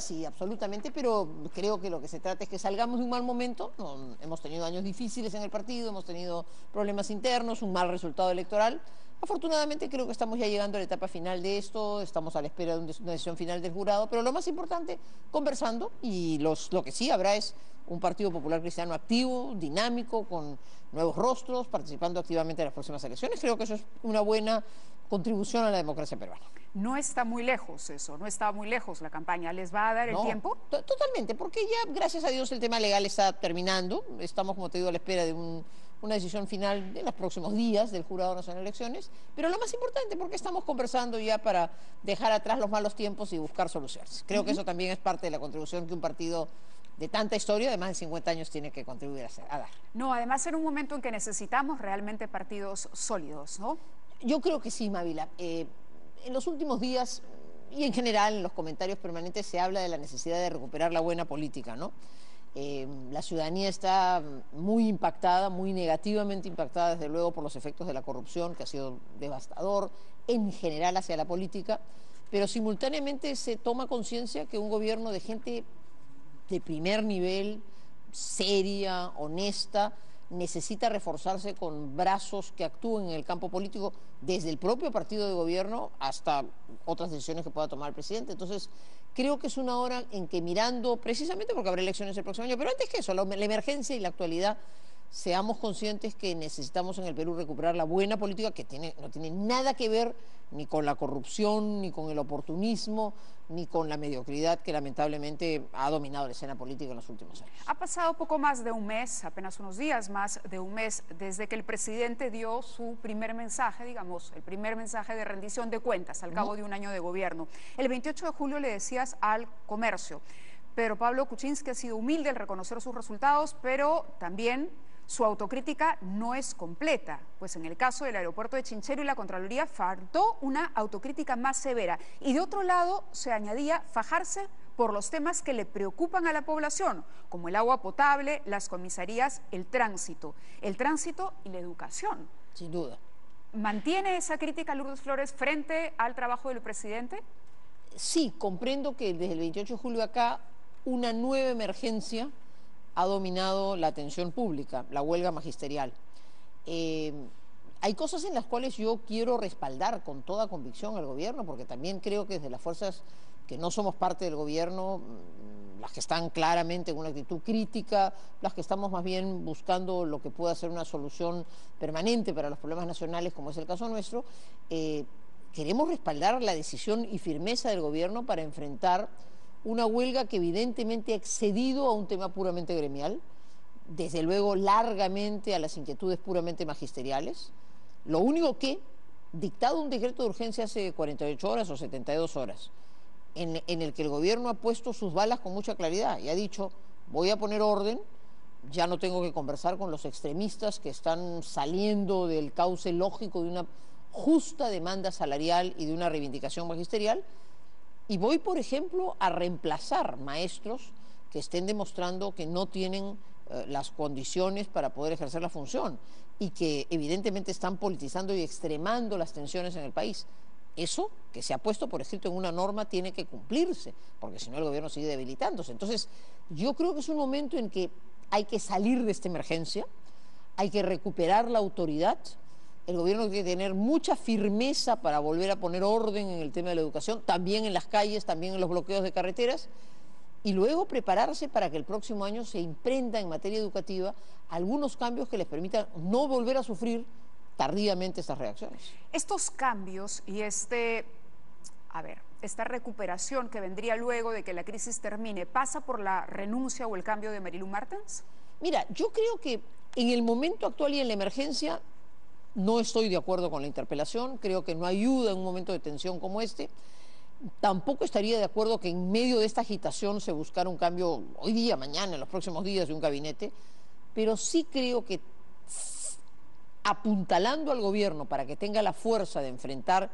Sí, absolutamente, pero creo que lo que se trata es que salgamos de un mal momento. Hemos tenido años difíciles en el partido, hemos tenido problemas internos, un mal resultado electoral. Afortunadamente creo que estamos ya llegando a la etapa final de esto, estamos a la espera de una decisión final del jurado, pero lo más importante, conversando, y lo que sí habrá es un Partido Popular Cristiano activo, dinámico, con nuevos rostros, participando activamente en las próximas elecciones. Creo que eso es una buena contribución a la democracia peruana. No está muy lejos eso, no está muy lejos la campaña. ¿Les va a dar el No, tiempo? totalmente, porque ya, gracias a Dios, el tema legal está terminando. Estamos, como te digo, a la espera de una decisión final en los próximos días del Jurado Nacional de Elecciones. Pero lo más importante, porque estamos conversando ya para dejar atrás los malos tiempos y buscar soluciones. Creo que eso también es parte de la contribución que un partido de tanta historia, de más de 50 años, tiene que contribuir a dar. No, además en un momento en que necesitamos realmente partidos sólidos, ¿no? Yo creo que sí, Mávila. En los últimos días y en general en los comentarios permanentes se habla de la necesidad de recuperar la buena política, ¿no? La ciudadanía está muy impactada, muy negativamente impactada, desde luego, por los efectos de la corrupción, que ha sido devastador en general hacia la política, pero simultáneamente se toma conciencia que un gobierno de gente de primer nivel, seria, honesta, necesita reforzarse con brazos que actúen en el campo político, desde el propio partido de gobierno hasta otras decisiones que pueda tomar el presidente. Entonces, creo que es una hora en que, mirando, precisamente porque habrá elecciones el próximo año, pero antes que eso, la emergencia y la actualidad, seamos conscientes que necesitamos en el Perú recuperar la buena política, que no tiene nada que ver ni con la corrupción, ni con el oportunismo, ni con la mediocridad que lamentablemente ha dominado la escena política en los últimos años. Ha pasado poco más de un mes, apenas unos días más de un mes, desde que el presidente dio su primer mensaje, digamos, el primer mensaje de rendición de cuentas al cabo de un año de gobierno. El 28 de julio le decías al comercio, pero Pablo Kuczynski ha sido humilde al reconocer sus resultados, pero también su autocrítica no es completa, pues en el caso del aeropuerto de Chinchero y la Contraloría faltó una autocrítica más severa. Y de otro lado se añadía fajarse por los temas que le preocupan a la población, como el agua potable, las comisarías, el tránsito y la educación. Sin duda. ¿Mantiene esa crítica Lourdes Flores frente al trabajo del presidente? Sí, comprendo que desde el 28 de julio acá una nueva emergencia ha dominado la atención pública, la huelga magisterial. Hay cosas en las cuales yo quiero respaldar con toda convicción al gobierno, porque también creo que desde las fuerzas que no somos parte del gobierno, las que están claramente en una actitud crítica, las que estamos más bien buscando lo que pueda ser una solución permanente para los problemas nacionales, como es el caso nuestro, queremos respaldar la decisión y firmeza del gobierno para enfrentar una huelga que evidentemente ha excedido a un tema puramente gremial, desde luego largamente a las inquietudes puramente magisteriales. Lo único que, dictado un decreto de urgencia hace 48 horas o 72 horas, en el que el gobierno ha puesto sus balas con mucha claridad y ha dicho, voy a poner orden, ya no tengo que conversar con los extremistas que están saliendo del cauce lógico de una justa demanda salarial y de una reivindicación magisterial. Y voy, por ejemplo, a reemplazar maestros que estén demostrando que no tienen las condiciones para poder ejercer la función y que evidentemente están politizando y extremando las tensiones en el país. Eso, que se ha puesto por escrito en una norma, tiene que cumplirse, porque si no el gobierno sigue debilitándose. Entonces, yo creo que es un momento en que hay que salir de esta emergencia, hay que recuperar la autoridad. El gobierno tiene que tener mucha firmeza para volver a poner orden en el tema de la educación, también en las calles, también en los bloqueos de carreteras, y luego prepararse para que el próximo año se imprenda en materia educativa algunos cambios que les permitan no volver a sufrir tardíamente estas reacciones. Estos cambios y esta recuperación que vendría luego de que la crisis termine, ¿pasa por la renuncia o el cambio de Marilu Martens? Mira, yo creo que en el momento actual y en la emergencia no estoy de acuerdo con la interpelación, creo que no ayuda en un momento de tensión como este. Tampoco estaría de acuerdo que en medio de esta agitación se buscara un cambio hoy día, mañana, en los próximos días de un gabinete, pero sí creo que apuntalando al gobierno para que tenga la fuerza de enfrentar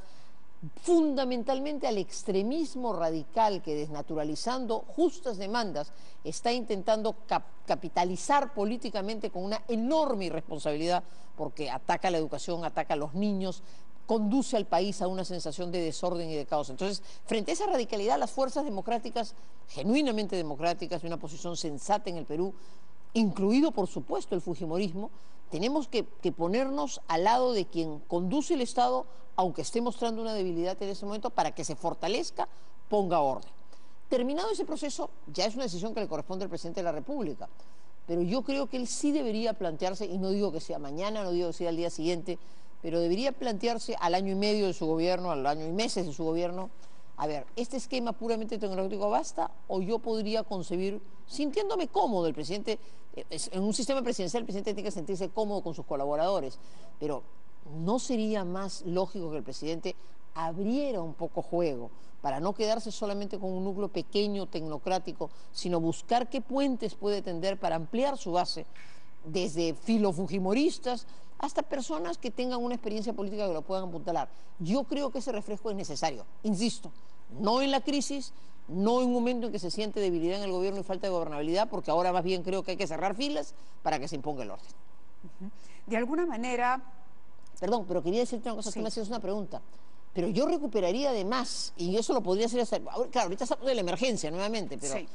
fundamentalmente al extremismo radical que, desnaturalizando justas demandas, está intentando capitalizar políticamente con una enorme irresponsabilidad, porque ataca a la educación, ataca a los niños, conduce al país a una sensación de desorden y de caos. Entonces, frente a esa radicalidad, las fuerzas democráticas, genuinamente democráticas, de una posición sensata en el Perú, incluido, por supuesto, el fujimorismo, tenemos que ponernos al lado de quien conduce el Estado, aunque esté mostrando una debilidad en ese momento, para que se fortalezca, ponga orden. Terminado ese proceso, ya es una decisión que le corresponde al presidente de la República, pero yo creo que él sí debería plantearse, y no digo que sea mañana, no digo que sea al día siguiente, pero debería plantearse al año y medio de su gobierno, al año y meses de su gobierno, a ver, ¿este esquema puramente tecnológico basta o yo podría concebir, sintiéndome cómodo, el presidente, en un sistema presidencial el presidente tiene que sentirse cómodo con sus colaboradores, pero ¿no sería más lógico que el presidente abriera un poco juego para no quedarse solamente con un núcleo pequeño, tecnocrático, sino buscar qué puentes puede tender para ampliar su base, desde filofujimoristas hasta personas que tengan una experiencia política que lo puedan apuntalar? Yo creo que ese refresco es necesario, insisto, no en la crisis, no en un momento en que se siente debilidad en el gobierno y falta de gobernabilidad, porque ahora más bien creo que hay que cerrar filas para que se imponga el orden. De alguna manera... Perdón, pero quería decirte una cosa, sí. Tú me hacías una pregunta. Pero yo recuperaría además, y eso lo podría hacer hasta... Claro, ahorita estamos de la emergencia nuevamente, pero sí.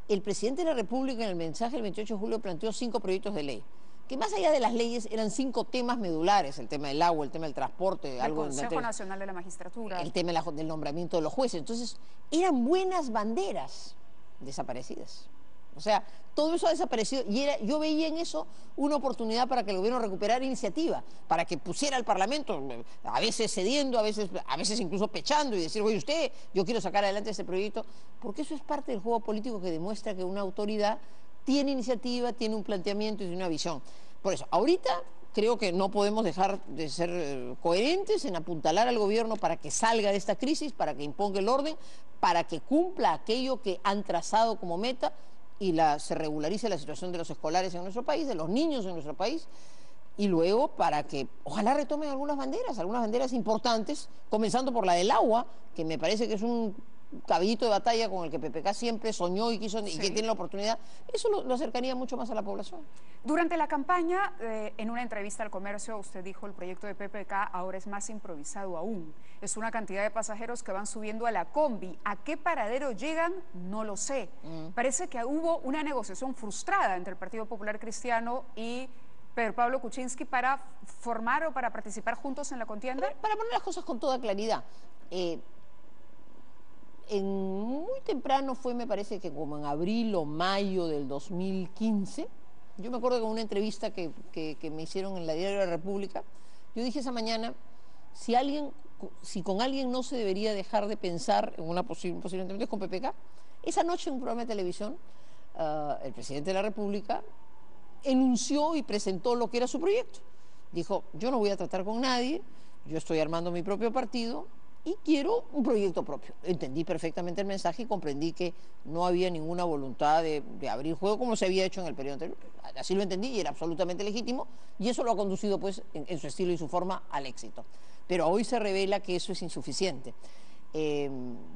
El presidente de la República en el mensaje del 28 de julio planteó 5 proyectos de ley, que más allá de las leyes eran 5 temas medulares: el tema del agua, el tema del transporte, el Consejo Nacional de la Magistratura, el tema del nombramiento de los jueces. Entonces, eran buenas banderas desaparecidas. O sea, todo eso ha desaparecido y yo veía en eso una oportunidad para que el gobierno recuperara iniciativa, para que pusiera al Parlamento, a veces cediendo, a veces incluso pechando y decir, oye, usted, yo quiero sacar adelante este proyecto, porque eso es parte del juego político que demuestra que una autoridad tiene iniciativa, tiene un planteamiento y tiene una visión. Por eso, ahorita creo que no podemos dejar de ser coherentes en apuntalar al gobierno para que salga de esta crisis, para que imponga el orden, para que cumpla aquello que han trazado como meta y se regularice la situación de los escolares en nuestro país, de los niños en nuestro país, y luego para que ojalá retomen algunas banderas importantes, comenzando por la del agua, que me parece que es un caballito de batalla con el que PPK siempre soñó y quiso, y que tiene la oportunidad. Eso lo acercaría mucho más a la población. Durante la campaña, en una entrevista al Comercio, usted dijo: el proyecto de PPK ahora es más improvisado aún. Es una cantidad de pasajeros que van subiendo a la combi. ¿A qué paradero llegan? No lo sé. Parece que hubo una negociación frustrada entre el Partido Popular Cristiano y Pedro Pablo Kuczynski para formar o para participar juntos en la contienda. Para poner las cosas con toda claridad, muy temprano fue, me parece que como en abril o mayo del 2015, yo me acuerdo que en una entrevista que me hicieron en la Diario de la República, yo dije esa mañana, si con alguien no se debería dejar de pensar en una posiblemente con PPK. Esa noche en un programa de televisión, el presidente de la República enunció y presentó lo que era su proyecto. Dijo, yo no voy a tratar con nadie, yo estoy armando mi propio partido y quiero un proyecto propio. Entendí perfectamente el mensaje y comprendí que no había ninguna voluntad de abrir juego como se había hecho en el periodo anterior. Así lo entendí y era absolutamente legítimo, y eso lo ha conducido pues en su estilo y su forma al éxito. Pero hoy se revela que eso es insuficiente.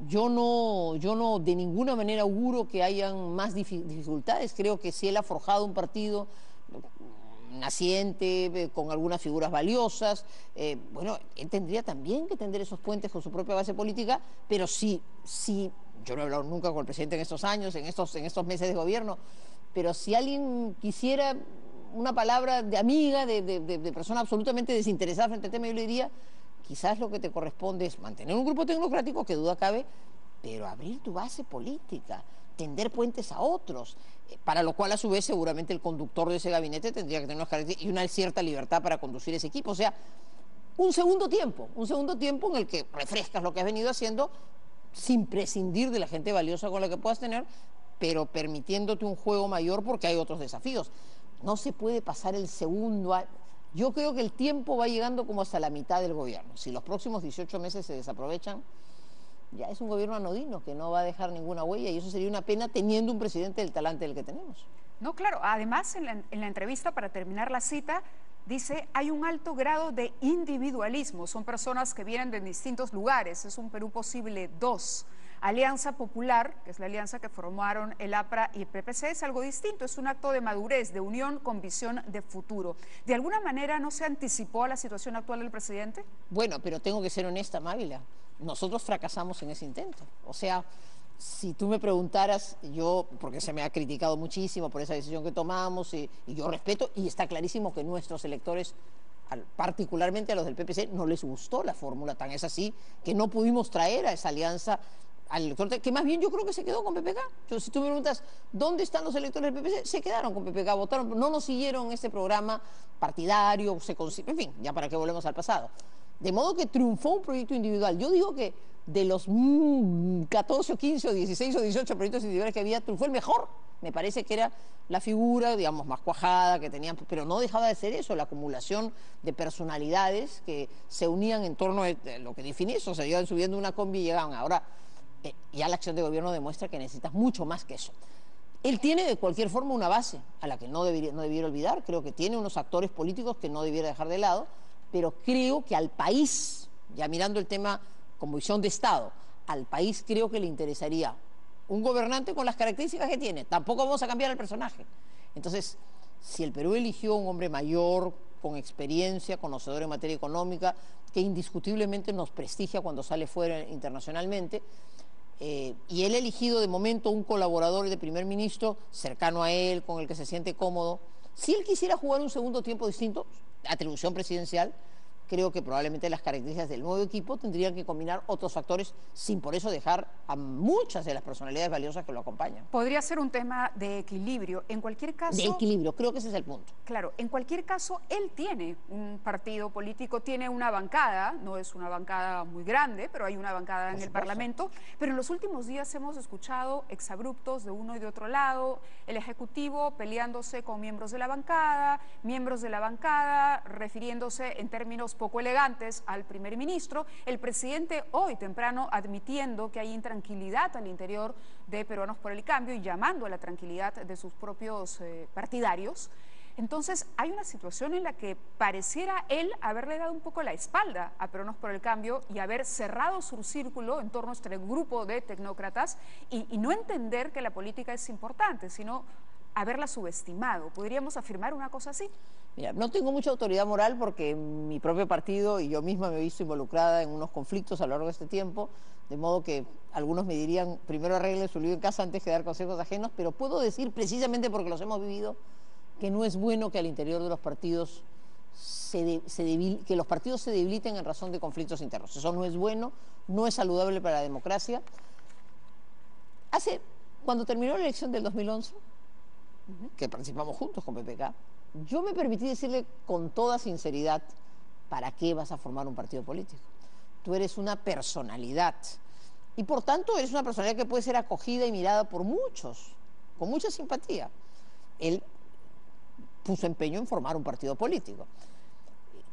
Yo no de ninguna manera auguro que hayan más dificultades. Creo que si él ha forjado un partido naciente, con algunas figuras valiosas, bueno, él tendría también que tender esos puentes con su propia base política, pero sí, yo no he hablado nunca con el presidente en estos años, en estos meses de gobierno, pero si alguien quisiera una palabra de amiga, de persona absolutamente desinteresada frente al tema, yo le diría, quizás lo que te corresponde es mantener un grupo tecnocrático, que duda cabe, pero abrir tu base política, tender puentes a otros, para lo cual a su vez seguramente el conductor de ese gabinete tendría que tener unas características y una cierta libertad para conducir ese equipo. O sea, un segundo tiempo en el que refrescas lo que has venido haciendo sin prescindir de la gente valiosa con la que puedas tener, pero permitiéndote un juego mayor porque hay otros desafíos. No se puede pasar el segundo año. Yo creo que el tiempo va llegando como hasta la mitad del gobierno. Si los próximos 18 meses se desaprovechan, ya es un gobierno anodino que no va a dejar ninguna huella, y eso sería una pena teniendo un presidente del talante del que tenemos. No, claro. Además, en la entrevista, para terminar la cita, dice, hay un alto grado de individualismo. Son personas que vienen de distintos lugares. Es un Perú posible 2. Alianza Popular, que es la alianza que formaron el APRA y el PPC, es algo distinto, es un acto de madurez, de unión con visión de futuro. ¿De alguna manera no se anticipó a la situación actual del presidente? Bueno, pero tengo que ser honesta, Mávila. Nosotros fracasamos en ese intento. O sea, si tú me preguntaras, yo, porque se me ha criticado muchísimo por esa decisión que tomamos, y yo respeto, y está clarísimo que nuestros electores, particularmente a los del PPC, no les gustó la fórmula, tan es así que no pudimos traer a esa alianza al elector, que más bien yo creo que se quedó con PPK. Yo, si tú me preguntas, ¿dónde están los electores del PPC? Se quedaron con PPK, votaron, no nos siguieron este programa partidario, en fin, ya para que volvemos al pasado. De modo que triunfó un proyecto individual. Yo digo que de los 14 o 15 o 16 o 18 proyectos individuales que había, triunfó el mejor. Me parece que era la figura, digamos, más cuajada que tenían, pero no dejaba de ser eso, la acumulación de personalidades que se unían en torno a lo que define eso, se iban subiendo una combi y llegaban. Ahora, ya la acción de gobierno demuestra que necesitas mucho más que eso. Él tiene de cualquier forma una base a la que no debiera olvidar, creo que tiene unos actores políticos que no debiera dejar de lado, pero creo que al país, ya mirando el tema como visión de Estado, al país creo que le interesaría un gobernante con las características que tiene. Tampoco vamos a cambiar el personaje. Entonces, si el Perú eligió un hombre mayor, con experiencia, conocedor en materia económica, que indiscutiblemente nos prestigia cuando sale fuera internacionalmente, y él ha elegido de momento un colaborador de primer ministro cercano a él, con el que se siente cómodo, si él quisiera jugar un segundo tiempo distinto, atribución presidencial, creo que probablemente las características del nuevo equipo tendrían que combinar otros factores sin por eso dejar a muchas de las personalidades valiosas que lo acompañan. Podría ser un tema de equilibrio. En cualquier caso... De equilibrio, creo que ese es el punto. Claro, en cualquier caso, él tiene un partido político, tiene una bancada, no es una bancada muy grande, pero hay una bancada en el Parlamento, pero en los últimos días hemos escuchado exabruptos de uno y de otro lado, el Ejecutivo peleándose con miembros de la bancada refiriéndose en términos poco elegantes al primer ministro, el presidente hoy temprano admitiendo que hay intranquilidad al interior de Peruanos por el Cambio y llamando a la tranquilidad de sus propios partidarios. Entonces hay una situación en la que pareciera él haberle dado un poco la espalda a Peruanos por el Cambio y haber cerrado su círculo en torno a este grupo de tecnócratas y no entender que la política es importante, sino haberla subestimado. ¿Podríamos afirmar una cosa así? Mira, no tengo mucha autoridad moral porque mi propio partido y yo misma me he visto involucrada en unos conflictos a lo largo de este tiempo, de modo que algunos me dirían, primero arregle su lío en casa antes que dar consejos ajenos, pero puedo decir, precisamente porque los hemos vivido, que no es bueno que al interior de los partidos que los partidos se debiliten en razón de conflictos internos. Eso no es bueno, no es saludable para la democracia. Cuando terminó la elección del 2011, que participamos juntos con PPK, yo me permití decirle con toda sinceridad, ¿para qué vas a formar un partido político? Tú eres una personalidad y por tanto eres una personalidad que puede ser acogida y mirada por muchos, con mucha simpatía. Él puso empeño en formar un partido político.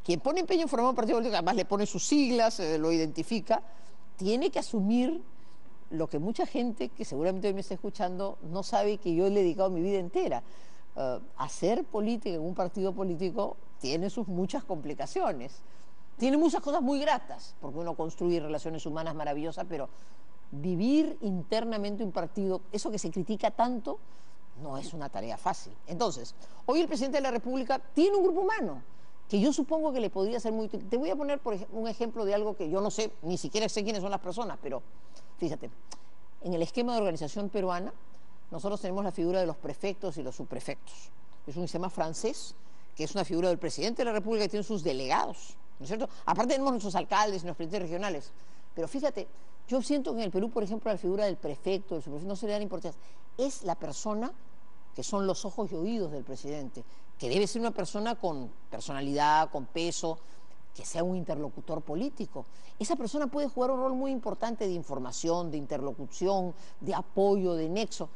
Quien pone empeño en formar un partido político, además le pone sus siglas, lo identifica, tiene que asumir lo que mucha gente que seguramente hoy me está escuchando no sabe, que yo le he dedicado mi vida entera. Hacer política en un partido político tiene sus muchas complicaciones. Tiene muchas cosas muy gratas, porque uno construye relaciones humanas maravillosas, pero vivir internamente un partido, eso que se critica tanto, no es una tarea fácil. Entonces, hoy el presidente de la República tiene un grupo humano que yo supongo que le podría ser muy útil. Te voy a poner un ejemplo de algo que yo no sé, ni siquiera sé quiénes son las personas, pero fíjate, en el esquema de organización peruana, nosotros tenemos la figura de los prefectos y los subprefectos. Es un sistema francés, que es una figura del presidente de la República que tiene sus delegados, ¿no es cierto? Aparte tenemos nuestros alcaldes y nuestros presidentes regionales. Pero fíjate, yo siento que en el Perú, por ejemplo, la figura del prefecto, del subprefecto, no se le da importancia. Es la persona que son los ojos y oídos del presidente, que debe ser una persona con personalidad, con peso, que sea un interlocutor político. Esa persona puede jugar un rol muy importante de información, de interlocución, de apoyo, de nexo.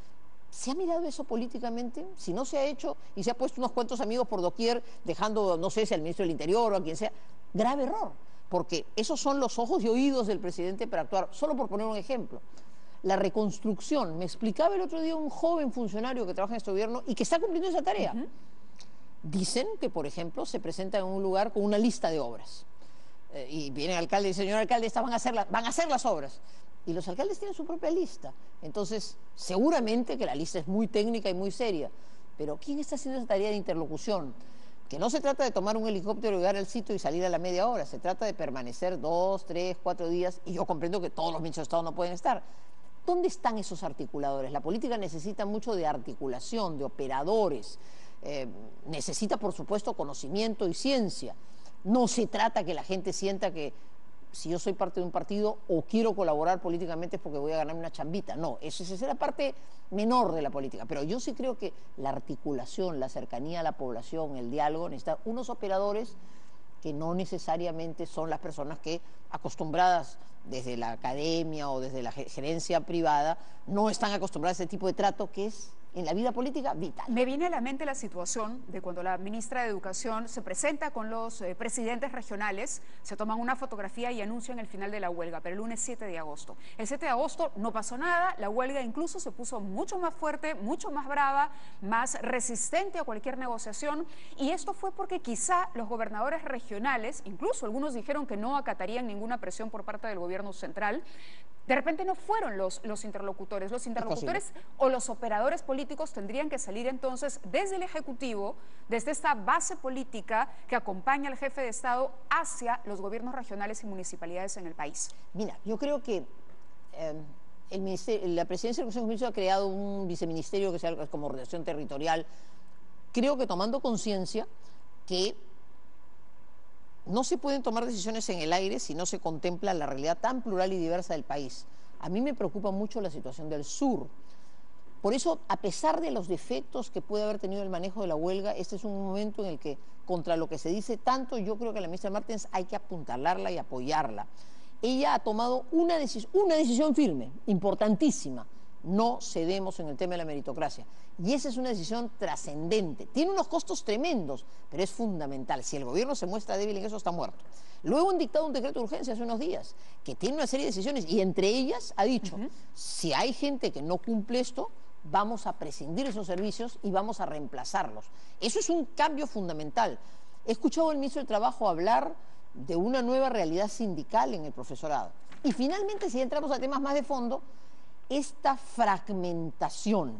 ¿Se ha mirado eso políticamente? Si no se ha hecho y se ha puesto unos cuantos amigos por doquier, dejando, no sé si al ministro del Interior o a quien sea, grave error, porque esos son los ojos y oídos del presidente para actuar. Solo por poner un ejemplo, la reconstrucción, me explicaba el otro día un joven funcionario que trabaja en este gobierno y que está cumpliendo esa tarea. Dicen que, por ejemplo, se presenta en un lugar con una lista de obras. Y viene el alcalde y dice, señor alcalde, estas van a ser las obras. y los alcaldes tienen su propia lista. Entonces, seguramente que la lista es muy técnica y muy seria, pero ¿quién está haciendo esa tarea de interlocución? Que no se trata de tomar un helicóptero, llegar al sitio y salir a la media hora, se trata de permanecer 2, 3, 4 días, y yo comprendo que todos los ministros de Estado no pueden estar. ¿Dónde están esos articuladores? La política necesita mucho de articulación, de operadores, necesita, por supuesto, conocimiento y ciencia. No se trata que la gente sienta que si yo soy parte de un partido o quiero colaborar políticamente es porque voy a ganar una chambita. No, esa es la parte menor de la política. Pero yo sí creo que la articulación, la cercanía a la población, el diálogo, necesita unos operadores que no necesariamente son las personas que, acostumbradas desde la academia o desde la gerencia privada, no están acostumbradas a ese tipo de trato que es, en la vida política, vital. Me viene a la mente la situación de cuando la ministra de Educación se presenta con los presidentes regionales, se toman una fotografía y anuncian el final de la huelga, pero el lunes 7 de agosto. El 7 de agosto no pasó nada, la huelga incluso se puso mucho más fuerte, mucho más brava, más resistente a cualquier negociación, y esto fue porque quizá los gobernadores regionales, incluso algunos dijeron que no acatarían ninguna presión por parte del gobierno central, de repente no fueron los interlocutores. Los interlocutores o los operadores políticos tendrían que salir entonces desde el Ejecutivo, desde esta base política que acompaña al jefe de Estado hacia los gobiernos regionales y municipalidades en el país. Mira, yo creo que la presidencia del Consejo de Ministros ha creado un viceministerio que sea como ordenación territorial. Creo que tomando conciencia que no se pueden tomar decisiones en el aire si no se contempla la realidad tan plural y diversa del país. A mí me preocupa mucho la situación del sur. Por eso, a pesar de los defectos que puede haber tenido el manejo de la huelga, este es un momento en el que, contra lo que se dice tanto, yo creo que a la ministra Martens hay que apuntalarla y apoyarla. Ella ha tomado una decisión firme, importantísima. No cedemos en el tema de la meritocracia. Y esa es una decisión trascendente. Tiene unos costos tremendos, pero es fundamental. Si el gobierno se muestra débil en eso, está muerto. Luego han dictado un decreto de urgencia hace unos días, que tiene una serie de decisiones, y entre ellas ha dicho, si hay gente que no cumple esto, vamos a prescindir esos servicios y vamos a reemplazarlos. Eso es un cambio fundamental. He escuchado al ministro del Trabajo hablar de una nueva realidad sindical en el profesorado. Y finalmente, si entramos a temas más de fondo, esta fragmentación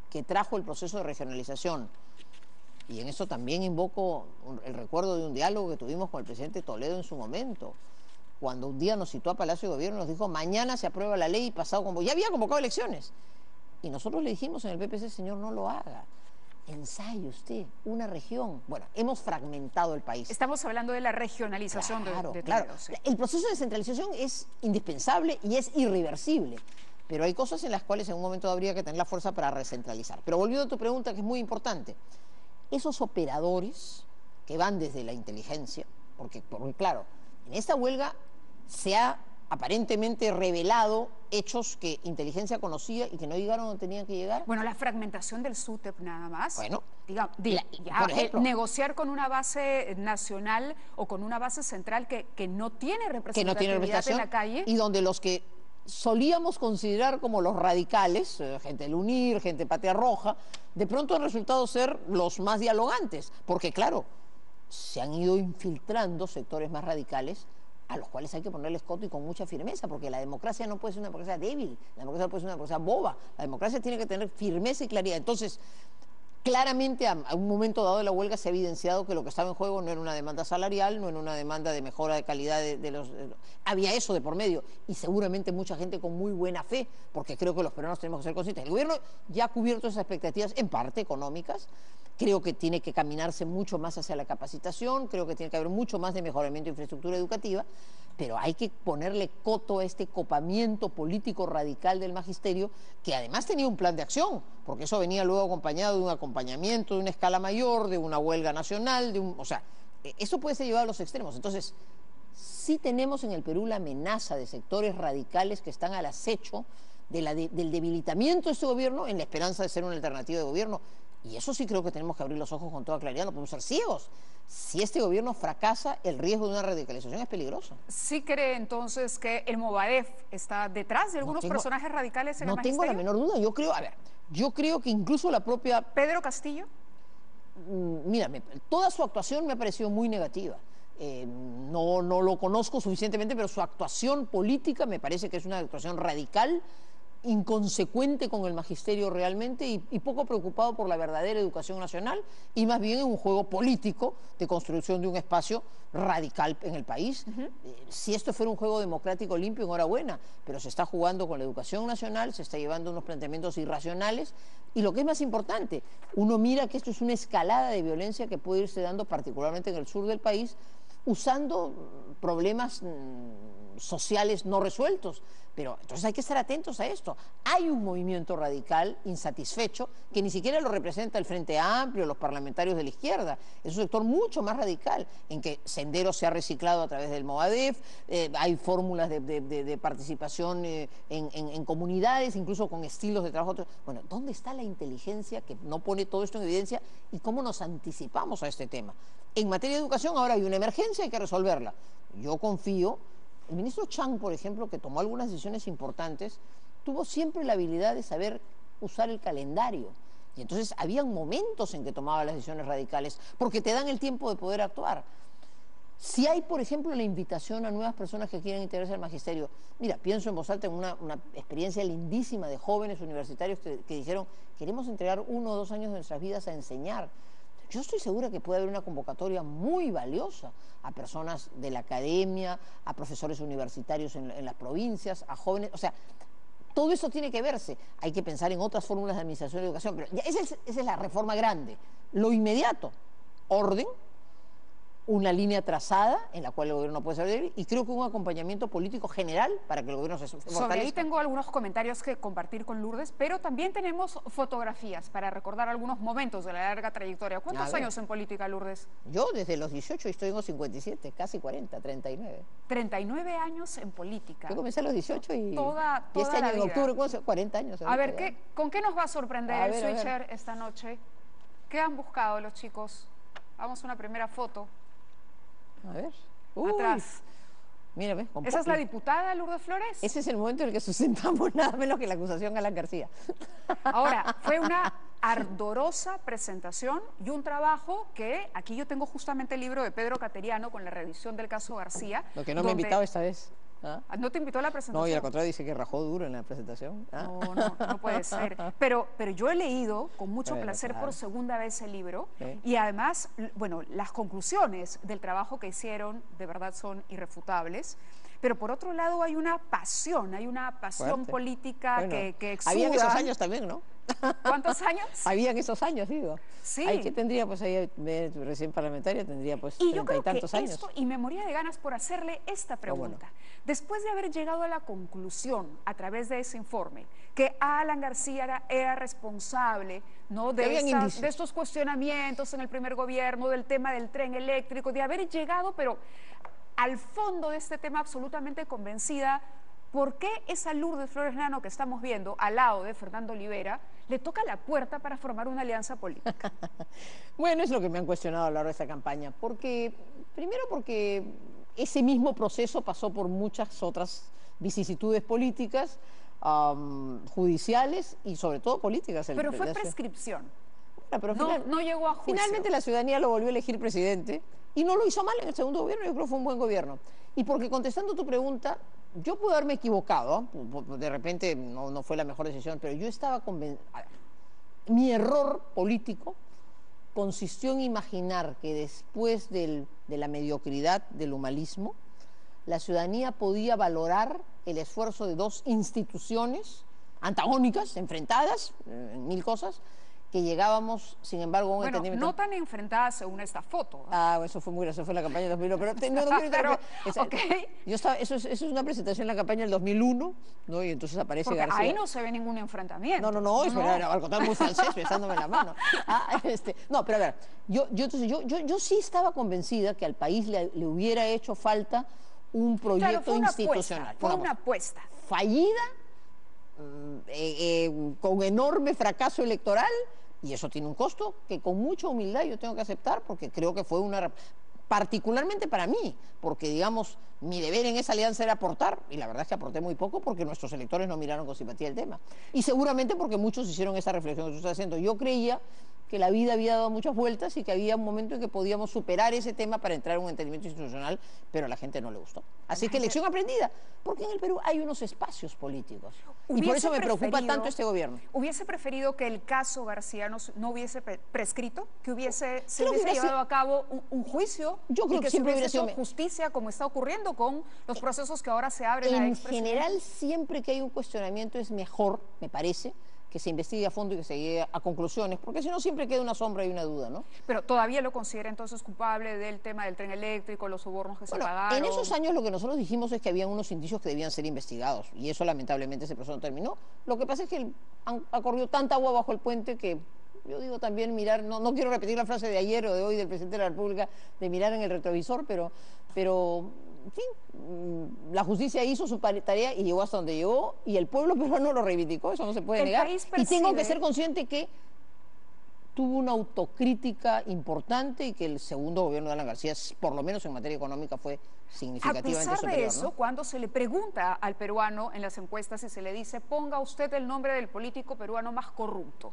que trajo el proceso de regionalización, y en eso también invoco el recuerdo de un diálogo que tuvimos con el presidente Toledo en su momento, cuando un día nos citó a Palacio de Gobierno y nos dijo, mañana se aprueba la ley y pasado, ya había convocado elecciones. Y nosotros le dijimos en el PPC, señor, no lo haga. Ensaye usted una región. Bueno, hemos fragmentado el país. Estamos hablando de la regionalización claro, de claro. Toledo, sí. El proceso de descentralización es indispensable y es irreversible. Pero hay cosas en las cuales en un momento habría que tener la fuerza para recentralizar. Pero volviendo a tu pregunta, que es muy importante, esos operadores que van desde la inteligencia, porque claro, en esta huelga se ha aparentemente revelado hechos que inteligencia conocía y que no llegaron donde tenían que llegar. Bueno, la fragmentación del SUTEP nada más. Bueno, por ejemplo, negociar con una base nacional o con una base central que no tiene representatividad en la calle. Y donde los que solíamos considerar como los radicales, gente del UNIR, gente de Patria Roja, de pronto han resultado ser los más dialogantes, porque claro, se han ido infiltrando sectores más radicales a los cuales hay que ponerles coto y con mucha firmeza, porque la democracia no puede ser una democracia débil, la democracia no puede ser una democracia boba, la democracia tiene que tener firmeza y claridad. Entonces, claramente a un momento dado de la huelga se ha evidenciado que lo que estaba en juego no era una demanda salarial, no era una demanda de mejora de calidad había eso de por medio, y seguramente mucha gente con muy buena fe, porque creo que los peruanos tenemos que ser conscientes. El gobierno ya ha cubierto esas expectativas, en parte económicas. Creo que tiene que caminarse mucho más hacia la capacitación, creo que tiene que haber mucho más de mejoramiento de infraestructura educativa, pero hay que ponerle coto a este copamiento político radical del magisterio, que además tenía un plan de acción, porque eso venía luego acompañado de un acompañamiento de una escala mayor, de una huelga nacional, o sea, eso puede ser llevado a los extremos. Entonces, sí tenemos en el Perú la amenaza de sectores radicales que están al acecho del debilitamiento de este gobierno en la esperanza de ser una alternativa de gobierno. Y eso sí creo que tenemos que abrir los ojos con toda claridad, no podemos ser ciegos. Si este gobierno fracasa, el riesgo de una radicalización es peligroso. ¿Sí cree entonces que el Movadef está detrás de algunos personajes radicales en el magisterio? No tengo la menor duda. Yo creo que incluso la propia... ¿Pedro Castillo? Mira, toda su actuación me ha parecido muy negativa. No lo conozco suficientemente, pero su actuación política me parece que es una actuación radical, inconsecuente con el magisterio realmente y poco preocupado por la verdadera educación nacional y más bien en un juego político de construcción de un espacio radical en el país. Si esto fuera un juego democrático limpio, enhorabuena, pero se está jugando con la educación nacional, se está llevando unos planteamientos irracionales y lo que es más importante, uno mira que esto es una escalada de violencia que puede irse dando particularmente en el sur del país usando problemas sociales no resueltos. Pero entonces hay que estar atentos a esto. Hay un movimiento radical insatisfecho que ni siquiera lo representa el Frente Amplio, los parlamentarios de la izquierda. Es un sector mucho más radical, en que Sendero se ha reciclado a través del Movadef, hay fórmulas de participación en comunidades, incluso con estilos de trabajo. Bueno, ¿dónde está la inteligencia que no pone todo esto en evidencia y cómo nos anticipamos a este tema? En materia de educación ahora hay una emergencia, hay que resolverla. Yo confío. El ministro Chang, por ejemplo, que tomó algunas decisiones importantes, tuvo siempre la habilidad de saber usar el calendario. Y entonces habían momentos en que tomaba las decisiones radicales, porque te dan el tiempo de poder actuar. Si hay, por ejemplo, la invitación a nuevas personas que quieran integrarse al magisterio, mira, pienso en voz alta en una experiencia lindísima de jóvenes universitarios que dijeron, queremos entregar 1 o 2 años de nuestras vidas a enseñar. Yo estoy segura que puede haber una convocatoria muy valiosa a personas de la academia, a profesores universitarios en las provincias, a jóvenes, o sea, todo eso tiene que verse. Hay que pensar en otras fórmulas de administración de educación, pero esa es la reforma grande. Lo inmediato, orden, una línea trazada en la cual el gobierno puede salir y creo que un acompañamiento político general para que el gobierno se fortalezca. Sobre ahí tengo algunos comentarios que compartir con Lourdes, pero también tenemos fotografías para recordar algunos momentos de la larga trayectoria. ¿Cuántos años en política, Lourdes? Yo desde los 18 y estoy en los 57, casi 40, 39. 39 años en política. Yo comencé a los 18 y toda este año la en vida. octubre, 40 años. A ver, ¿con qué nos va a sorprender el ver, switcher esta noche? ¿Qué han buscado los chicos? Vamos a una primera foto. A ver. Atrás. Mira, ¿ves? ¿Esa es la diputada Lourdes Flores? Ese es el momento en el que sustentamos nada menos que la acusación a Alan García. Ahora, fue una ardorosa presentación y un trabajo que, aquí yo tengo justamente el libro de Pedro Cateriano con la revisión del caso García. Lo que no me ha invitado esta vez. ¿Ah? ¿No te invitó a la presentación? No, y al contrario dice que rajó duro en la presentación. ¿Ah? No puede ser. Pero yo he leído con mucho placer por segunda vez el libro y además, bueno, las conclusiones del trabajo que hicieron de verdad son irrefutables. Pero por otro lado hay una pasión Fuerte. política bueno, que exuda. Había en esos años también, ¿no? ¿Cuántos años? Había en esos años, digo. Sí. Ahí que tendría, pues ahí recién parlamentaria, tendría pues 30 y tantos años. Esto, y me moría de ganas por hacerle esta pregunta. Después de haber llegado a la conclusión, a través de ese informe, que Alan García era responsable, ¿no?, de estos cuestionamientos en el primer gobierno, del tema del tren eléctrico, de haber llegado, pero al fondo de este tema absolutamente convencida, ¿por qué esa Lourdes Flores Nano que estamos viendo al lado de Fernando Olivera le toca la puerta para formar una alianza política? Bueno, es lo que me han cuestionado a lo largo de esta campaña. Primero porque ese mismo proceso pasó por muchas otras vicisitudes políticas, judiciales y sobre todo políticas. Pero fue prescripción. Pero no llegó a juicio. Finalmente la ciudadanía lo volvió a elegir presidente y no lo hizo mal en el segundo gobierno, yo creo que fue un buen gobierno. Y porque contestando tu pregunta, yo puedo haberme equivocado, de repente no fue la mejor decisión, pero yo estaba convencido. Mi error político consistió en imaginar que después de la mediocridad, del humanismo, la ciudadanía podía valorar el esfuerzo de 2 instituciones antagónicas, enfrentadas en 1000 cosas, que llegábamos, sin embargo, a un entendimiento. No tan enfrentadas según esta foto. Eso fue muy gracioso, fue la campaña del 2001. Eso es una presentación en la campaña del 2001, ¿no? Y entonces aparece porque García. Ahí no se ve ningún enfrentamiento. No, al contrario, muy francés, besándome la mano. No, pero a ver, yo sí estaba convencida que al país le hubiera hecho falta un proyecto institucional. Fue una apuesta. Fallida, con enorme fracaso electoral, y eso tiene un costo que con mucha humildad yo tengo que aceptar, porque creo que fue particularmente para mí, porque digamos, mi deber en esa alianza era aportar, y la verdad es que aporté muy poco porque nuestros electores no miraron con simpatía el tema, y seguramente porque muchos hicieron esa reflexión que tú estás haciendo. Yo creía que la vida había dado muchas vueltas y que había un momento en que podíamos superar ese tema para entrar en un entendimiento institucional, pero a la gente no le gustó. Así que lección aprendida, porque en el Perú hay unos espacios políticos. Y por eso me preocupa tanto este gobierno. ¿Hubiese preferido que el caso García no hubiese prescrito? ¿Que se hubiese llevado a cabo un juicio? Yo creo y que siempre se hubiera hubiese sido hecho justicia, como está ocurriendo con los procesos que ahora se abren a En expresidentes? general, siempre que hay un cuestionamiento es mejor, me parece, que se investigue a fondo y que se llegue a conclusiones, porque si no siempre queda una sombra y una duda, ¿no? Pero todavía lo considera entonces culpable del tema del tren eléctrico, los sobornos que se pagaron. En esos años lo que nosotros dijimos es que había unos indicios que debían ser investigados, y eso lamentablemente ese proceso no terminó. Lo que pasa es que ha corrido tanta agua bajo el puente que yo digo también mirar, no quiero repetir la frase de ayer o de hoy del presidente de la República, de mirar en el retrovisor, pero en fin, la justicia hizo su tarea y llegó hasta donde llegó, y el pueblo peruano lo reivindicó, eso no se puede negar. Y tengo que ser consciente que tuvo una autocrítica importante y que el segundo gobierno de Alan García, por lo menos en materia económica, fue significativamente superior. A pesar de eso, cuando se le pregunta al peruano en las encuestas y se le dice, ponga usted el nombre del político peruano más corrupto,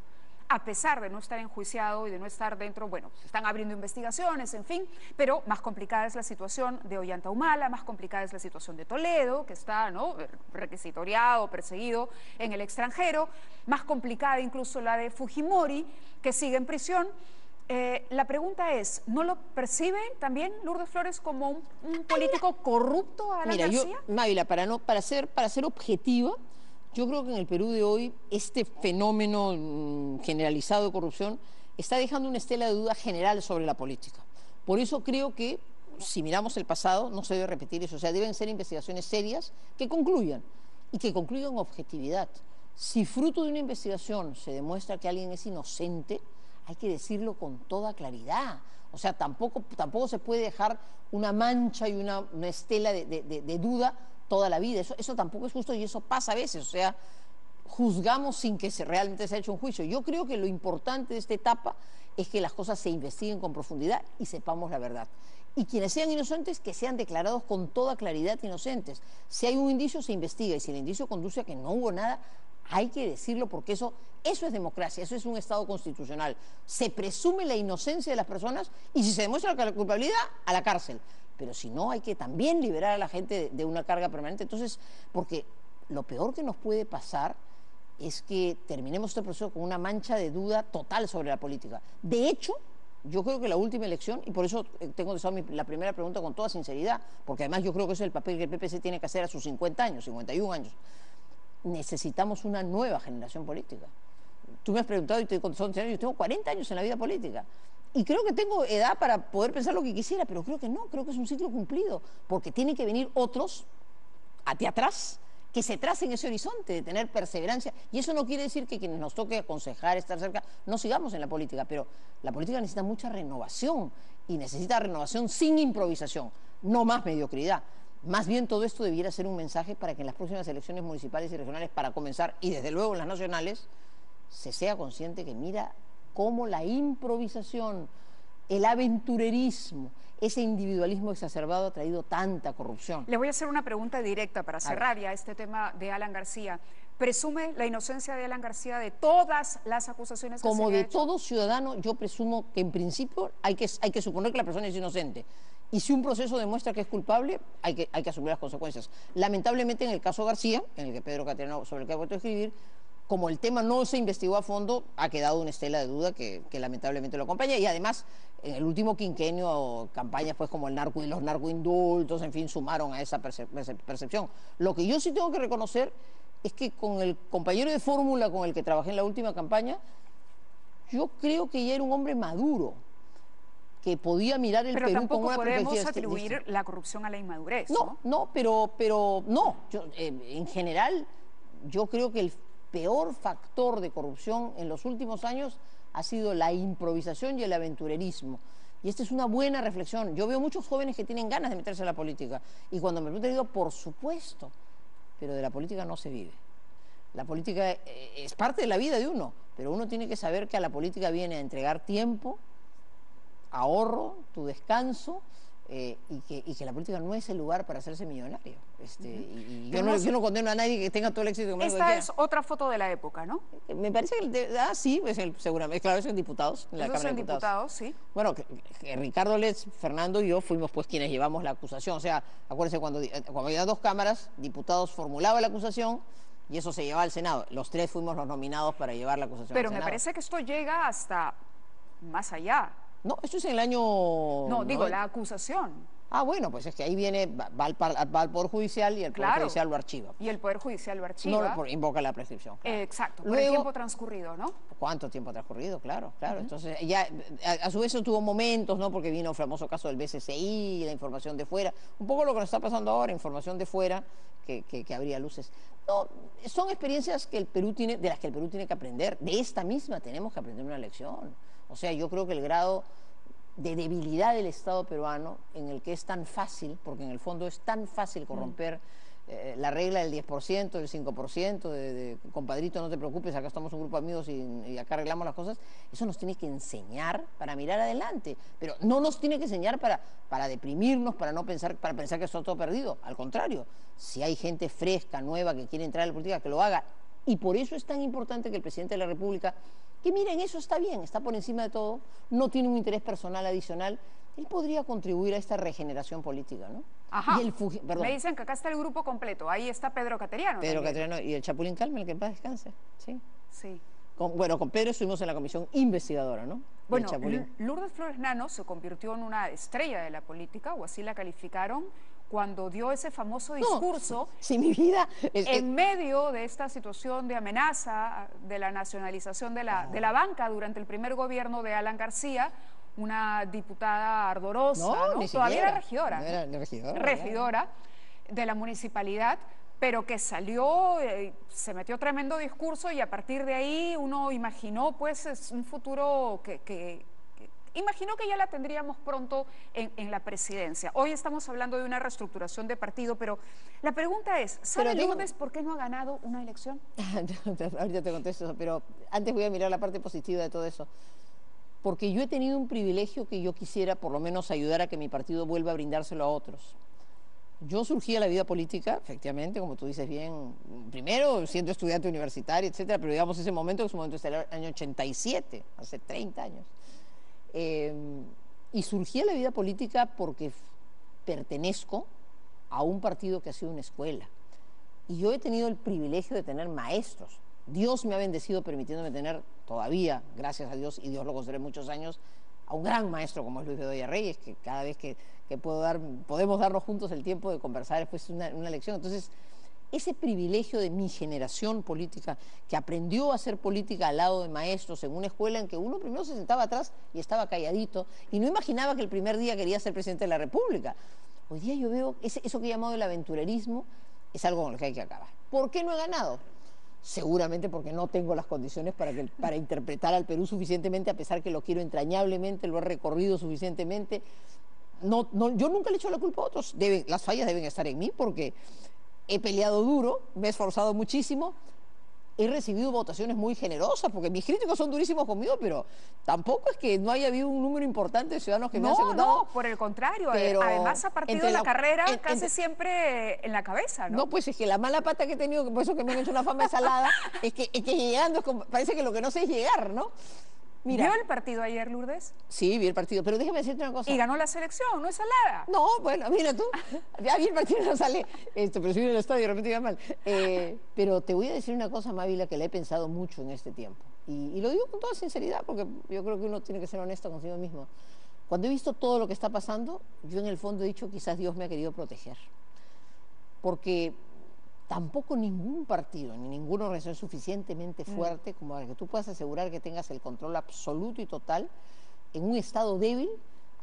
a pesar de no estar enjuiciado y de no estar dentro, bueno, se están abriendo investigaciones, en fin, pero más complicada es la situación de Ollanta Humala, más complicada es la situación de Toledo, que está, ¿no?, requisitoriado, perseguido en el extranjero, más complicada incluso la de Fujimori, que sigue en prisión. La pregunta es, ¿no lo percibe también Lourdes Flores como un político corrupto a Alan García? Mávila, para ser objetiva, yo creo que en el Perú de hoy este fenómeno generalizado de corrupción está dejando una estela de duda general sobre la política. Por eso creo que, si miramos el pasado, no se debe repetir eso. O sea, deben ser investigaciones serias que concluyan y que concluyan objetividad. Si fruto de una investigación se demuestra que alguien es inocente, hay que decirlo con toda claridad. O sea, tampoco se puede dejar una mancha y una estela de duda toda la vida. Eso tampoco es justo y eso pasa a veces. O sea, juzgamos sin que realmente se haya hecho un juicio. Yo creo que lo importante de esta etapa es que las cosas se investiguen con profundidad y sepamos la verdad. Y quienes sean inocentes, que sean declarados con toda claridad inocentes. Si hay un indicio, se investiga. Y si el indicio conduce a que no hubo nada, hay que decirlo, porque eso es democracia, eso es un Estado constitucional. Se presume la inocencia de las personas y si se demuestra la culpabilidad, a la cárcel. Pero si no, hay que también liberar a la gente de una carga permanente. Entonces, porque lo peor que nos puede pasar es que terminemos este proceso con una mancha de duda total sobre la política. De hecho, yo creo que la última elección, y por eso tengo la primera pregunta con toda sinceridad, porque además yo creo que ese es el papel que el PPC tiene que hacer a sus 50 años, 51 años. Necesitamos una nueva generación política. Tú me has preguntado y te he contestado, yo tengo 40 años en la vida política. Y creo que tengo edad para poder pensar lo que quisiera, pero creo que no, creo que es un ciclo cumplido, porque tienen que venir otros hacia atrás que se tracen ese horizonte de tener perseverancia. Y eso no quiere decir que quienes nos toque aconsejar, estar cerca, no sigamos en la política, pero la política necesita mucha renovación y necesita renovación sin improvisación, no más mediocridad. Más bien todo esto debiera ser un mensaje para que en las próximas elecciones municipales y regionales, para comenzar, y desde luego en las nacionales, se sea consciente que mira cómo la improvisación, el aventurerismo, ese individualismo exacerbado ha traído tanta corrupción. Le voy a hacer una pregunta directa para cerrar ya este tema de Alan García. ¿Presume la inocencia de Alan García de todas las acusaciones que se le ha hecho? Como de todo ciudadano, yo presumo que en principio hay que suponer que la persona es inocente. Y si un proceso demuestra que es culpable, hay que asumir las consecuencias. Lamentablemente, en el caso García, en el que Pedro Caterina, sobre el que ha vuelto a escribir, como el tema no se investigó a fondo, ha quedado una estela de duda que lamentablemente lo acompaña. Y además, en el último quinquenio, campañas pues como el narco y los narcoindultos, en fin, sumaron a esa percepción. Lo que yo sí tengo que reconocer es que con el compañero de fórmula con el que trabajé en la última campaña, yo creo que ya era un hombre maduro, que podía mirar el Perú con una perspectiva. Pero tampoco podemos atribuir la corrupción a la inmadurez, ¿no? No, pero no. En general, yo creo que el peor factor de corrupción en los últimos años ha sido la improvisación y el aventurerismo. Y esta es una buena reflexión. Yo veo muchos jóvenes que tienen ganas de meterse a la política. Y cuando me preguntan, digo, por supuesto, pero de la política no se vive. La política es parte de la vida de uno, pero uno tiene que saber que a la política viene a entregar tiempo, ahorro, tu descanso, y que la política no es el lugar para hacerse millonario. Y yo no condeno a nadie que tenga todo el éxito que esta es otra foto de la época, ¿no? Me parece que, sí, seguramente, claro, eso en diputados, en la Eso Cámara en de Diputados. sí. Bueno, que Ricardo Letts, Fernando y yo fuimos pues quienes llevamos la acusación. O sea, acuérdense, cuando había dos cámaras, diputados formulaba la acusación y eso se llevaba al Senado. Los tres fuimos los nominados para llevar la acusación Pero al me Senado. parece que esto llega hasta más allá. No, esto es en el año... No, digo, la acusación. Ah, bueno, pues es que ahí viene, va al Poder Judicial y el Poder Judicial lo archiva. Y el Poder Judicial lo archiva. No, invoca la prescripción. Claro. Exacto, Luego, por el tiempo transcurrido, ¿no? ¿Cuánto tiempo ha transcurrido? Claro. Entonces, ya, a su vez tuvo momentos, ¿no? Porque vino el famoso caso del BCCI, la información de fuera. Un poco lo que nos está pasando ahora, información de fuera, que abría luces. No, son experiencias que el Perú tiene, de las que el Perú tiene que aprender. De esta misma tenemos que aprender una lección. O sea, yo creo que el grado de debilidad del Estado peruano, en el que es tan fácil, porque en el fondo es tan fácil corromper la regla del 10%, del 5%, de compadrito, no te preocupes, acá estamos un grupo de amigos y acá arreglamos las cosas, eso nos tiene que enseñar para mirar adelante, pero no nos tiene que enseñar para deprimirnos, para pensar que está todo perdido. Al contrario, si hay gente fresca, nueva, que quiere entrar a la política, que lo haga. Y por eso es tan importante que el presidente de la República, que miren, eso está bien, está por encima de todo, no tiene un interés personal adicional, él podría contribuir a esta regeneración política, ¿no? Ajá. Me dicen que acá está el grupo completo, ahí está Pedro Cateriano. Pedro Cateriano y el Chapulín Calme, que en paz descanse, ¿sí? Sí. Con Pedro estuvimos en la comisión investigadora, ¿no? Bueno, Lourdes Flores Nano se convirtió en una estrella de la política, o así la calificaron, cuando dio ese famoso discurso mi vida en medio de esta situación de amenaza de la nacionalización de la banca durante el primer gobierno de Alan García, una diputada ardorosa, ¿no? Todavía era regidora, regidora de la municipalidad, pero que salió, se metió tremendo discurso y a partir de ahí uno imaginó pues un futuro imaginó que ya la tendríamos pronto en la presidencia. Hoy estamos hablando de una reestructuración de partido, pero la pregunta es, ¿sabe Lourdes por qué no ha ganado una elección? Ahorita te contesto eso, pero antes voy a mirar la parte positiva de todo eso. Porque yo he tenido un privilegio que yo quisiera por lo menos ayudar a que mi partido vuelva a brindárselo a otros. Yo surgí a la vida política, efectivamente, como tú dices bien, primero siendo estudiante universitario, etcétera, pero digamos ese momento es el año 87, hace 30 años. Y surgí a la vida política porque pertenezco a un partido que ha sido una escuela. Y yo he tenido el privilegio de tener maestros. Dios me ha bendecido permitiéndome tener todavía, gracias a Dios, y Dios lo conserve muchos años, a un gran maestro como es Luis Bedoya Reyes, que cada vez que podemos darnos juntos el tiempo de conversar después de una lección. Entonces, ese privilegio de mi generación política, que aprendió a hacer política al lado de maestros en una escuela en que uno primero se sentaba atrás y estaba calladito y no imaginaba que el primer día quería ser presidente de la República. Hoy día yo veo eso que he llamado el aventurerismo es algo con lo que hay que acabar. ¿Por qué no he ganado? Seguramente porque no tengo las condiciones para interpretar al Perú suficientemente, a pesar que lo quiero entrañablemente, lo he recorrido suficientemente. Yo nunca le echo la culpa a otros. Las fallas deben estar en mí porque he peleado duro, me he esforzado muchísimo, he recibido votaciones muy generosas, porque mis críticos son durísimos conmigo, pero tampoco es que no haya habido un número importante de ciudadanos que me han secundado. No, por el contrario, además ha partido la carrera casi siempre en la cabeza, ¿no? No, pues es que la mala pata que he tenido, por eso que me han hecho una fama de salada, es que llegando, parece que lo que no sé es llegar, ¿no? Mira, ¿vio el partido ayer, Lourdes? Sí, vi el partido, pero déjame decirte una cosa. Y ganó la selección, no es salada. No, bueno, mira tú, ya vi el partido, no sale, pero si en el estadio de repente iba mal. Pero te voy a decir una cosa, Mávila, que la he pensado mucho en este tiempo. Y lo digo con toda sinceridad, porque yo creo que uno tiene que ser honesto consigo mismo. Cuando he visto todo lo que está pasando, yo en el fondo he dicho, quizás Dios me ha querido proteger. Porque tampoco ningún partido ni ninguna organización es suficientemente fuerte como para que tú puedas asegurar que tengas el control absoluto y total en un estado débil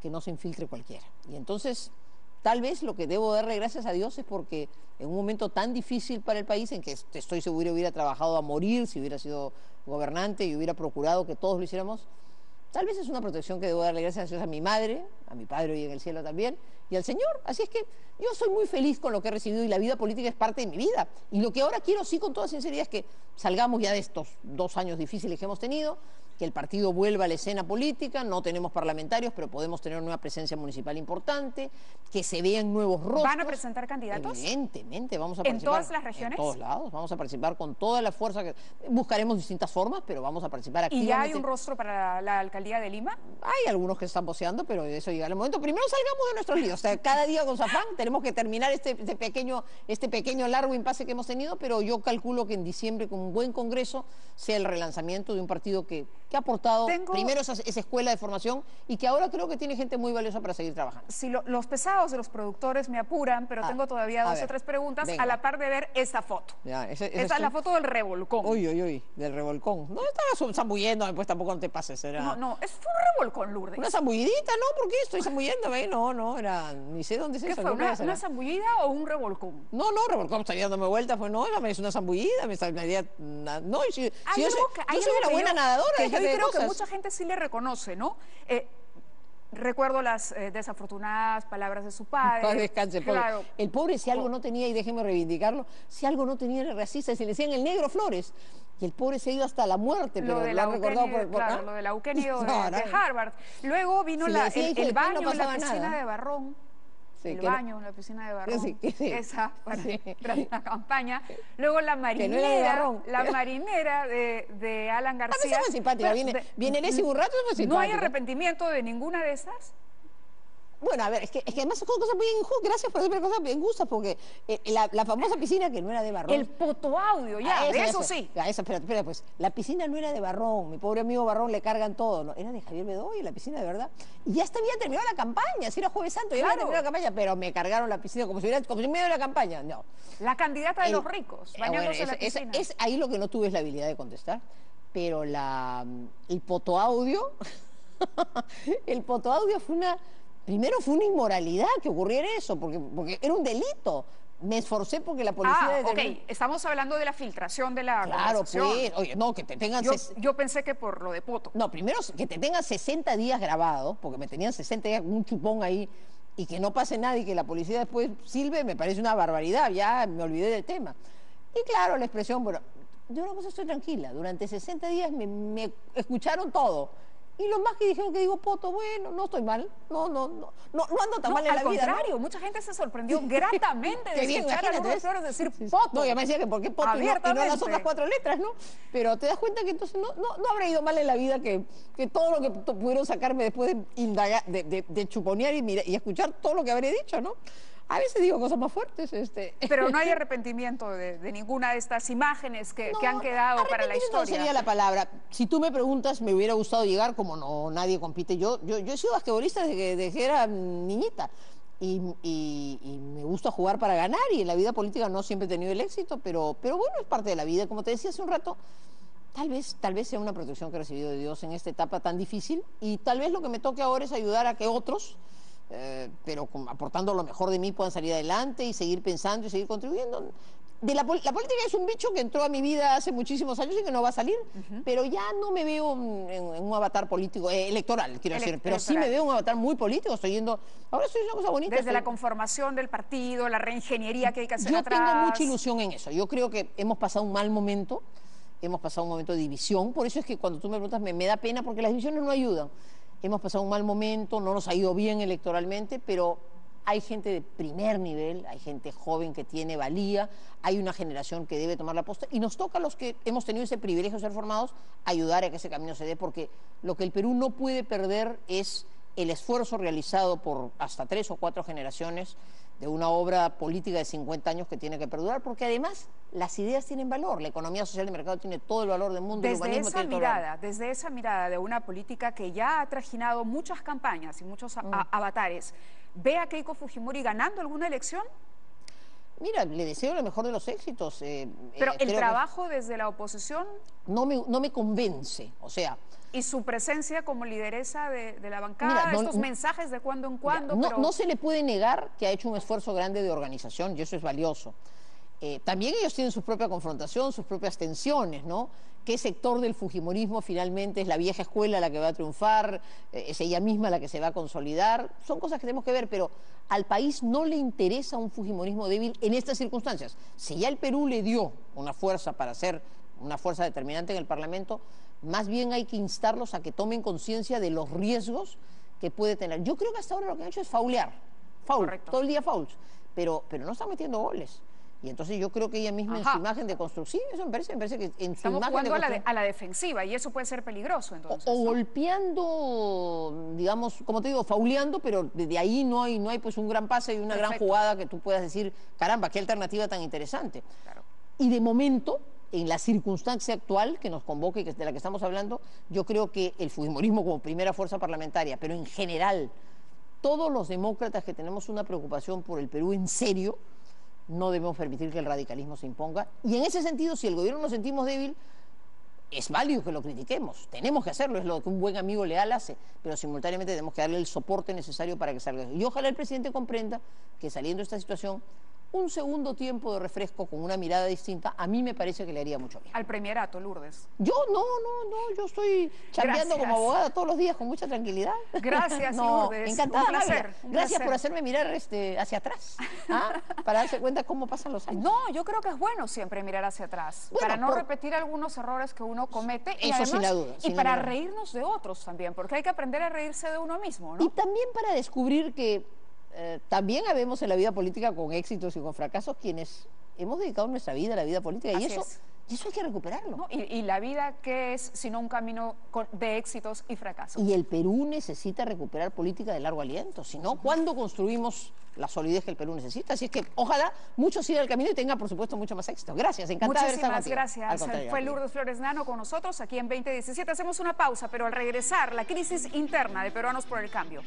que no se infiltre cualquiera. Y entonces, tal vez lo que debo darle gracias a Dios es porque en un momento tan difícil para el país, en que estoy seguro hubiera trabajado a morir si hubiera sido gobernante y hubiera procurado que todos lo hiciéramos, tal vez es una protección que debo darle gracias a Dios a mi madre, a mi Padre hoy en el cielo también, y al Señor. Así es que yo soy muy feliz con lo que he recibido y la vida política es parte de mi vida. Y lo que ahora quiero, sí, con toda sinceridad, es que salgamos ya de estos 2 años difíciles que hemos tenido, que el partido vuelva a la escena política, no tenemos parlamentarios, pero podemos tener una presencia municipal importante, que se vean nuevos rostros. ¿Van a presentar candidatos? Evidentemente, vamos a participar. ¿En todas las regiones? En todos lados, vamos a participar con toda la fuerza, que buscaremos distintas formas, pero vamos a participar activamente. ¿Y ya hay un rostro para la alcaldía de Lima? Hay algunos que están voceando, pero eso llegará el momento. Primero salgamos de nuestros líos. O sea, cada día con Zafán tenemos que terminar este pequeño largo impasse que hemos tenido, pero yo calculo que en diciembre, con un buen congreso, sea el relanzamiento de un partido que ha aportado primero esa escuela de formación y que ahora creo que tiene gente muy valiosa para seguir trabajando. Si los pesados de los productores me apuran, pero tengo todavía 2 o 3 preguntas, venga, a la par de ver esta foto. Ya, esa es la foto del revolcón. Uy, del revolcón. No estaba zambullendo, pues tampoco no te pases. Era... No, es un revolcón, Lourdes. Una zambullidita, ¿no? ¿Por qué estoy zambulléndome? No, era... Ni sé dónde es ¿Qué eso. fue, una zambullida o un revolcón? No, revolcón, estoy dándome vueltas, pues no, es una zambullida, me salía... No, y si yo soy una buena nadadora. Que yo creo que mucha gente sí le reconoce, ¿no? Recuerdo las desafortunadas palabras de su padre. Padre descanse, pobre. Claro. El pobre, si algo no tenía, y déjeme reivindicarlo, si algo no tenía era racista, se le decían el negro Flores. Y el pobre se ha ido hasta la muerte, pero lo han recordado por... Claro, lo del auquenio de Harvard. Luego vino el baño en la piscina de Barrón. Sí, el baño en la piscina de Barrón, sí. Esa para la campaña. Luego la marinera de Alan García. A mí es simpática, viene ese un rato, es ¿No hay arrepentimiento de ninguna de esas? Bueno, a ver, es que además son cosas muy injustas, gracias por decirme cosas bien injustas, porque la famosa piscina que no era de Barrón. El potoaudio, eso sí. Espera, pues, la piscina no era de Barrón, mi pobre amigo Barrón le cargan todo, ¿no? Era de Javier Bedoya, la piscina de verdad. Y ya había terminado la campaña, si era Jueves Santo, ya había terminado la campaña, pero me cargaron la piscina como si me dio la campaña, no. La candidata de los ricos, bañándose en la piscina. Ahí lo que no tuve es la habilidad de contestar, pero el potoaudio, Primero fue una inmoralidad que ocurriera eso, porque era un delito. Me esforcé porque la policía... ok, estamos hablando de la filtración de la conversación. Pues, oye, no, que te tengan... Yo pensé que por lo de Poto. No, primero que te tengan 60 días grabados, porque me tenían 60 días con un chupón ahí, y que no pase nada y que la policía después silbe, me parece una barbaridad, ya me olvidé del tema. Y claro, la expresión, bueno, de una cosa estoy tranquila, durante 60 días me escucharon todo. Y lo más que dijeron que digo, Poto, bueno, no estoy mal, no ando tan mal en la vida. Al contrario, mucha gente se sorprendió gratamente de escuchar a Lourdes Flores decir Poto. No, ya me decía que por qué Poto y no las otras 4 letras, ¿no? Pero te das cuenta que entonces no habrá ido mal en la vida que todo lo que pudieron sacarme después de indagar, de chuponear y escuchar todo lo que habré dicho, ¿no? A veces digo cosas más fuertes. Pero no hay arrepentimiento de ninguna de estas imágenes que han quedado para la historia. No sería la palabra. Si tú me preguntas, me hubiera gustado llegar, como no, nadie compite. Yo he sido basquetbolista desde que era niñita. Y me gusta jugar para ganar, y en la vida política no siempre he tenido el éxito, pero bueno, es parte de la vida. Como te decía hace un rato, tal vez sea una protección que he recibido de Dios en esta etapa tan difícil, y tal vez lo que me toque ahora es ayudar a que otros... pero aportando lo mejor de mí puedan salir adelante y seguir pensando y seguir contribuyendo. La política es un bicho que entró a mi vida hace muchísimos años y que no va a salir, pero ya no me veo en un avatar político, electoral, quiero decir, pero sí me veo un avatar muy político, ahora estoy haciendo una cosa bonita. Desde la conformación del partido, la reingeniería que hay que hacer atrás. Yo tengo mucha ilusión en eso, yo creo que hemos pasado un mal momento, de división, por eso es que cuando tú me preguntas me da pena, porque las divisiones no ayudan. Hemos pasado un mal momento, no nos ha ido bien electoralmente, pero hay gente de primer nivel, hay gente joven que tiene valía, hay una generación que debe tomar la posta, y nos toca a los que hemos tenido ese privilegio de ser formados ayudar a que ese camino se dé, porque lo que el Perú no puede perder es el esfuerzo realizado por hasta 3 o 4 generaciones de una obra política de 50 años que tiene que perdurar, porque además las ideas tienen valor, la economía social de mercado tiene todo el valor del mundo, el humanismo tiene todo el valor. Desde esa mirada de una política que ya ha trajinado muchas campañas y muchos avatares, ¿ve a Keiko Fujimori ganando alguna elección? Mira, le deseo lo mejor de los éxitos. Pero el trabajo desde la oposición... No me convence, o sea... Y su presencia como lideresa de la bancada, estos mensajes de cuando en cuando... No se le puede negar que ha hecho un esfuerzo grande de organización, y eso es valioso. También ellos tienen su propia confrontación, sus propias tensiones, ¿no? ¿Qué sector del fujimorismo finalmente es la vieja escuela la que va a triunfar? ¿Es ella misma la que se va a consolidar? Son cosas que tenemos que ver, pero al país no le interesa un fujimorismo débil en estas circunstancias. Si ya el Perú le dio una fuerza para ser una fuerza determinante en el Parlamento, más bien hay que instarlos a que tomen conciencia de los riesgos que puede tener. Yo creo que hasta ahora lo que han hecho es faulear, todo el día fouls, pero no están metiendo goles. Y entonces yo creo que ella misma en su imagen de construcción, sí, eso me parece que en su Estamos imagen jugando de construcción, a la defensiva y eso puede ser peligroso entonces. o ¿no? golpeando, digamos, como te digo, fauleando, pero desde ahí no hay pues un gran pase y una gran jugada que tú puedas decir, caramba, qué alternativa tan interesante. Claro. Y de momento, en la circunstancia actual que nos convoca y de la que estamos hablando, yo creo que el fujimorismo como primera fuerza parlamentaria, pero en general, todos los demócratas que tenemos una preocupación por el Perú en serio, no debemos permitir que el radicalismo se imponga. Y en ese sentido, si el gobierno nos sentimos débil, es válido que lo critiquemos. Tenemos que hacerlo, es lo que un buen amigo leal hace, pero simultáneamente tenemos que darle el soporte necesario para que salga. Y ojalá el presidente comprenda que saliendo de esta situación, un segundo tiempo de refresco con una mirada distinta, a mí me parece que le haría mucho bien. Al premierato, Lourdes. Yo no, yo estoy chambeando como abogada todos los días con mucha tranquilidad. Gracias, Lourdes. Encantada, un placer, Gracias por hacerme mirar hacia atrás, para darse cuenta cómo pasan los años. No, yo creo que es bueno siempre mirar hacia atrás, bueno, para no repetir algunos errores que uno comete y eso además, sin la duda, y para reírnos de otros también, porque hay que aprender a reírse de uno mismo, ¿no? Y también para descubrir que también habemos en la vida política con éxitos y con fracasos quienes hemos dedicado nuestra vida a la vida política y eso hay que recuperarlo. ¿No? Y la vida, ¿qué es sino un camino de éxitos y fracasos? Y el Perú necesita recuperar política de largo aliento, si no, ¿cuándo construimos la solidez que el Perú necesita? Así es que ojalá muchos sigan el camino y tengan, por supuesto, mucho más éxito. Gracias, encantada de estar contigo. Muchísimas gracias. Fue Lourdes Flores Nano con nosotros aquí en 2017. Hacemos una pausa, pero al regresar, la crisis interna de Peruanos por el Cambio.